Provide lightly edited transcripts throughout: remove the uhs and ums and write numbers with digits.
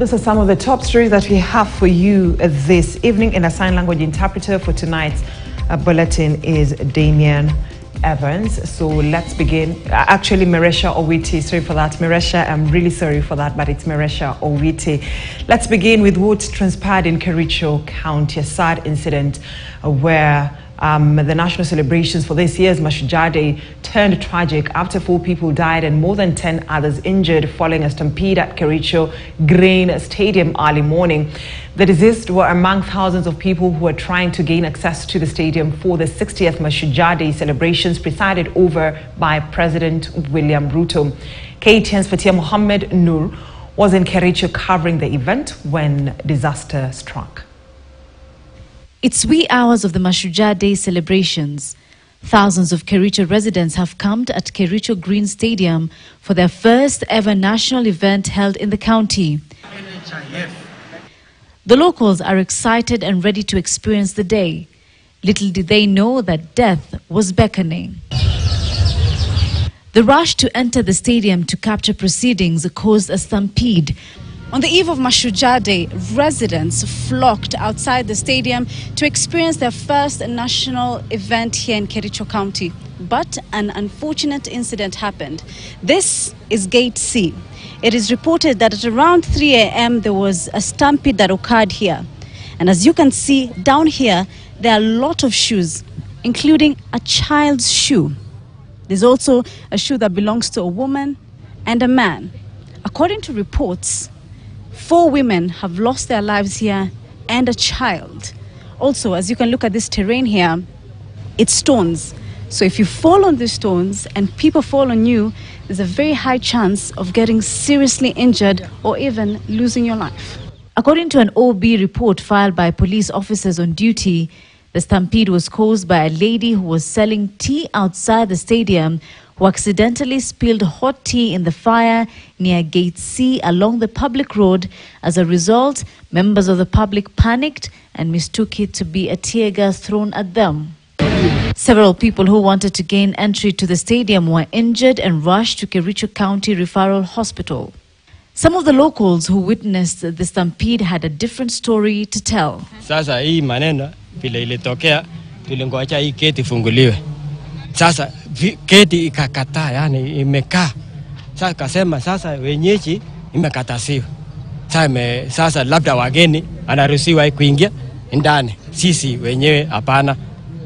Those are some of the top stories that we have for you this evening. In a sign language interpreter for tonight's bulletin is Damien Evans. So let's begin. Actually, Meresha Owiti, sorry for that. Meresha, I'm really sorry for that, but it's Meresha Owiti. Let's begin with what transpired in Kericho County, a sad incident where the national celebrations for this year's Mashujaa Day turned tragic after 4 people died and more than 10 others injured following a stampede at Kericho Grain Stadium early morning. The deceased were among thousands of people who were trying to gain access to the stadium for the 60th Mashujaa Day celebrations presided over by President William Ruto. KTN's Fatia Mohammed Noor was in Kericho covering the event when disaster struck. It's wee hours of the Mashujaa Day celebrations. Thousands of Kericho residents have camped at Kericho Green Stadium for their first ever national event held in the county. The locals are excited and ready to experience the day. Little did they know that death was beckoning. The rush to enter the stadium to capture proceedings caused a stampede. On the eve of Mashujaa Day, residents flocked outside the stadium to experience their first national event here in Kericho County. But an unfortunate incident happened. This is Gate C. It is reported that at around 3 a.m. there was a stampede that occurred here. And as you can see down here, there are a lot of shoes, including a child's shoe. There's also a shoe that belongs to a woman and a man. According to reports, 4 women have lost their lives here and a child. Also, as you can look at this terrain here, it's stones. So if you fall on these stones and people fall on you, there's a very high chance of getting seriously injured or even losing your life. According to an OB report filed by police officers on duty, the stampede was caused by a lady who was selling tea outside the stadium who accidentally spilled hot tea in the fire near Gate C along the public road. As a result, members of the public panicked and mistook it to be a tear gas thrown at them. Several people who wanted to gain entry to the stadium were injured and rushed to Kericho County Referral Hospital. Some of the locals who witnessed the stampede had a different story to tell. Sasa hii maneno vile ilitokea tulingoacha hii gate ifunguliwe. Sasa gate ikakataa, yani imekaa. Sasa kasema sasa wenyeji imekatasiwa. Sasa labda wageni anaruhusiwa kuingia ndani. Sisi wenyewe hapana.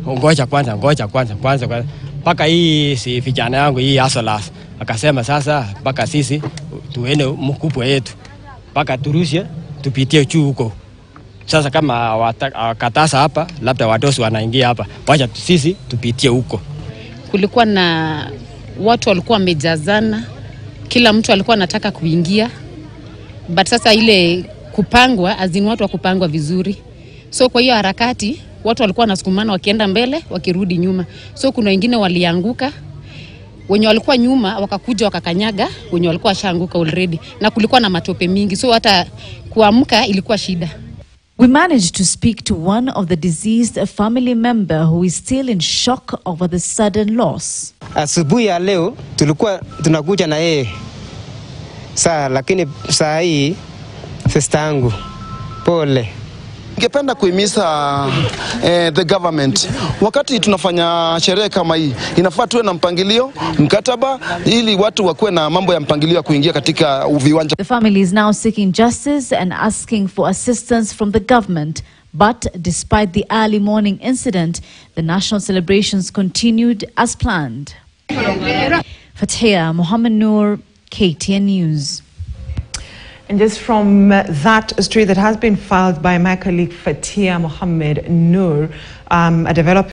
Ngoja kwanza. Paka hii si vijana yangu hii asolas. Akasema sasa paka sisi tuende mkubwa yetu. Paka turushe tupitie juu huko. Sasa kama wakatasa hapa, labda wadosi wanaingia hapa. Wacha sisi tupitie huko. Kulikuwa na watu walikuwa wamejazana, kila mtu alikuwa anataka kuingia, but sasa ile kupangwa azini watu wa kupangwa vizuri. So kwa hiyo harakati watu walikuwa wanasukumana wakienda mbele wakirudi nyuma. So kuna wengine walianguka, wenye walikuwa nyuma wakakuja wakakanyaga wenye walikuwa washaanguka already, na kulikuwa na matope mingi, so hata kuamka ilikuwa shida. We managed to speak to one of the deceased, a family member who is still in shock over the sudden loss. Asubuhi ya leo tulikuwa tunakuja na yeye. Lakini saa hii sister yangu pole. Ningependa kuhimiza the government, wakati tunafanya sherehe kama hii, inafaa tuwe na mpangilio, mkataba, ili watu wakuwe na mambo ya mpangilio kuingia katika viwanja. The family is now seeking justice and asking for assistance from the government. But despite the early morning incident, the national celebrations continued as planned. Fatia Mohammed Noor, KTN News. And just from that story that has been filed by my colleague Fatia Mohammed Noor, a developer